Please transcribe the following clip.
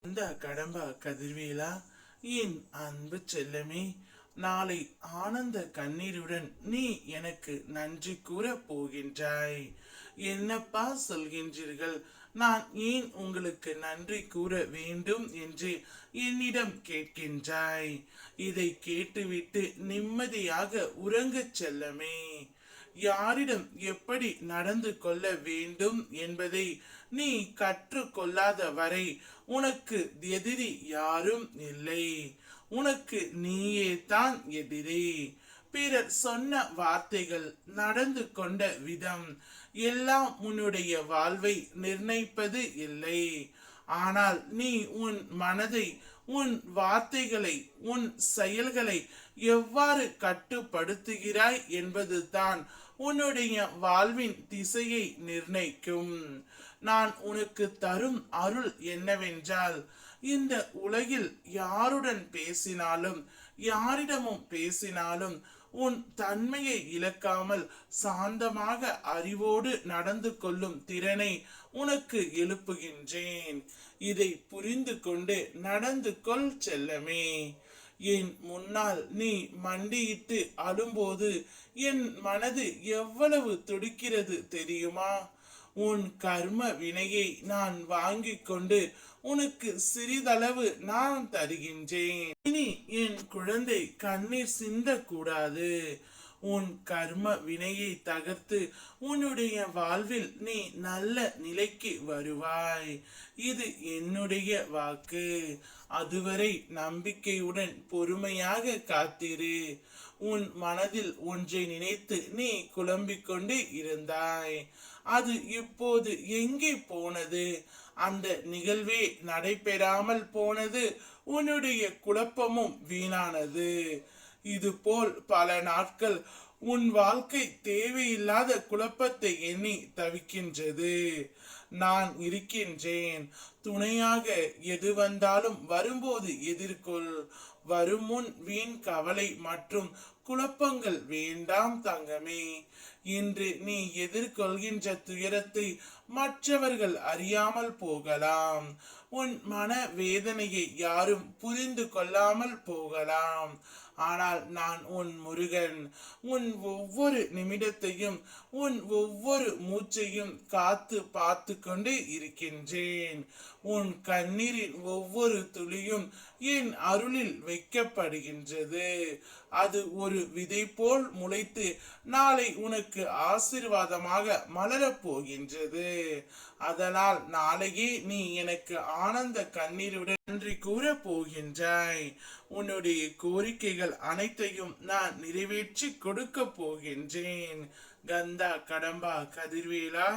இந்த கடம்பா கதிர்வேலா, என் அன்பு செல்லமே, நாளை ஆனந்த கண்ணீருடன் நீ எனக்கு நன்றி கூற போகின்றாய். என்னப்பா சொல்கின்றீர்கள்? நான் ஏன் உங்களுக்கு நன்றி கூற வேண்டும் என்று என்னிடம் கேட்கின்றாய். இதை கேட்டுவிட்டு நிம்மதியாக உறங்கச் செல்லமே. யாரிடம் எப்படி நடந்து கொள்ள வேண்டும் என்பதை நீ கற்றுக்கொள்ளாத வரை உனக்கு எதிரி யாரும் இல்லை. உனக்கு நீயே தான் எதிரி. பிறர் சொன்ன வார்த்தைகள், நடந்து கொண்ட விதம் எல்லாம் உன்னுடைய வாழ்வை நிர்ணயிப்பது இல்லை. ஆனால் நீ உன் மனதை, உன் வார்த்தைகளை, உன் செயல்களை எவ்வாறு கட்டுப்படுத்துகிறாய் என்பதுதான் உன்னுடைய வாழ்வின் திசையை நிர்ணயிக்கும். நான் உனக்கு தரும் அருள் என்னவென்றால், இந்த உலகில் யாருடன் பேசினாலும், யாரிடமும் பேசினாலும் உன் தன்மையை இழக்காமல் சாந்தமாக அறிவோடு நடந்து கொள்ளும் திறனை உனக்கு எழுப்புகின்றேன். இதை புரிந்து கொண்டு நடந்து கொள் செல்லமே. என் முன்னால் நீ மண்டியிட்டு அழும்போது என் மனது எவ்வளவு துடிக்கிறது தெரியுமா? உன் கர்ம வினையை நான் வாங்கிக் கொண்டு உனக்கு சிறிதளவு நான் தருகின்றேன். இனி என் குழந்தை கண்ணீர் சிந்தக்கூடாது. உன் கர்ம வினையை தகர்த்து உன்னுடைய வாழ்வில் நீ நல்ல நிலைக்கு வருவாய். இது என்னுடைய வாக்கு. அதுவரை நம்பிக்கையுடன் பொறுமையாக காத்திரு. உன் மனதில் ஒன்றை நினைத்து நீ குழம்பிக் கொண்டு இருந்தாய். அது இப்போது எங்கே போனது? அந்த நிகழ்வே நடைபெறாமல் போனது. உன்னுடைய குழப்பமும் வீணானது. இதுபோல் பல நாட்கள் உன் வாழ்க்கை தேவையில்லாத குழப்பத்தை எண்ணி தவிக்கின்றது. நான் இருக்கின்றேன். துணையாக எது வந்தாலும் வரும்போது எதிர்கொள். வருமுன் வீண் கவலை மற்றும் குழப்பங்கள் வேண்டாம் தங்கமே. இன்று நீ எதிர்கொள்கின்ற துயரத்தை மற்றவர்கள் அறியாமல் போகலாம். உன் மன வேதனையை யாரும் புரிந்து கொள்ளாமல் போகலாம். ஆனால் நான் உன் முருகன். உன் ஒவ்வொரு நிமிடத்தையும், உன் ஒவ்வொரு மூச்சையும் காத்து பார்த்து கொண்டு இருக்கின்றேன். உன் கண்ணீரின் ஒவ்வொரு துளியும் என் அருளில் வைக்கப்படுகின்றது. அது ஒரு விதை போல் முளைத்து நாளை உனக்கு ஆசீர்வாதமாக மலரப் போகின்றது. அதனால் நாளையே நீ எனக்கு ஆனந்த கண்ணீருடன் நன்றி கூற போகின்றாய். உன்னுடைய கோரிக்கைகள் அனைத்தையும் நான் நிறைவேற்றி கொடுக்க போகின்றேன். கந்தா கடம்பா கதிர்வேலா.